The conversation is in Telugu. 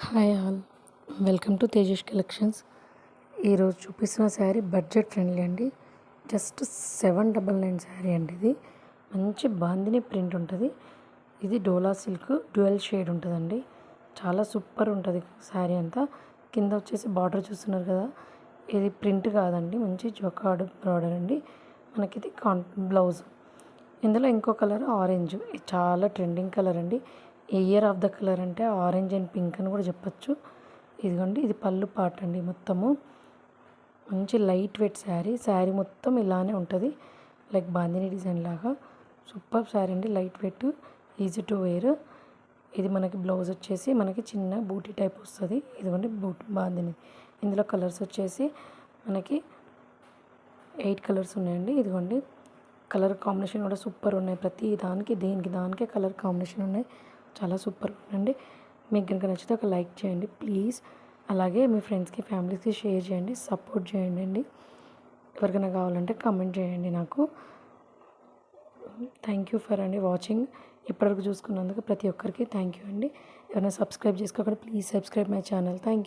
Hi all, welcome to Tejas collections. ఈరోజు చూపిస్తున్న శారీ బడ్జెట్ ఫ్రెండ్లీ అండి. జస్ట్ 799 శారీ అండి. ఇది మంచి బాందిని ప్రింట్ ఉంటుంది. ఇది డోలా సిల్క్ డ్యూయల్ షేడ్ ఉంటుందండి. చాలా సూపర్ ఉంటుంది శారీ అంతా. కింద వచ్చేసి బార్డర్ చూస్తున్నారు కదా, ఇది ప్రింట్ కాదండి, మంచి జొకార్డ్ బార్డర్ అండి. మనకి ఇది బ్లౌజ్. ఇందులో ఇంకో కలర్ ఆరెంజ్, ఇది చాలా ట్రెండింగ్ కలర్ అండి. ఇయర్ ఆఫ్ ద కలర్ అంటే ఆరెంజ్ అండ్ పింక్ అని కూడా చెప్పచ్చు. ఇదిగోండి, ఇది పళ్ళు పాట అండి. మొత్తము మంచి లైట్ వెయిట్ శారీ మొత్తం ఇలానే ఉంటుంది, లైక్ బాందిని డిజైన్ లాగా. సూపర్ శారీ అండి, light weight, easy to wear. ఇది మనకి బ్లౌజ్ వచ్చేసి మనకి చిన్న బూటీ టైప్ వస్తుంది. ఇదిగోండి బాందిని. ఇందులో కలర్స్ వచ్చేసి మనకి 8 కలర్స్ ఉన్నాయండి. ఇదిగోండి, కలర్ కాంబినేషన్ కూడా సూపర్ ఉన్నాయి. ప్రతి దానికి దానికే కలర్ కాంబినేషన్ ఉన్నాయి. చాలా సూపర్ ఉందండి. మీకు కనుక నచ్చితే ఒక లైక్ చేయండి ప్లీజ్. అలాగే మీ ఫ్రెండ్స్కి ఫ్యామిలీస్కి షేర్ చేయండి, సపోర్ట్ చేయండి అండి. ఎవరికైనా కావాలంటే కమెంట్ చేయండి నాకు. Thank you for watching. ఇప్పటివరకు చూసుకున్నందుకు ప్రతి ఒక్కరికి థ్యాంక్ యూ అండి. ఎవరైనా సబ్స్క్రైబ్ చేసుకోకుండా please subscribe my channel. Thank you.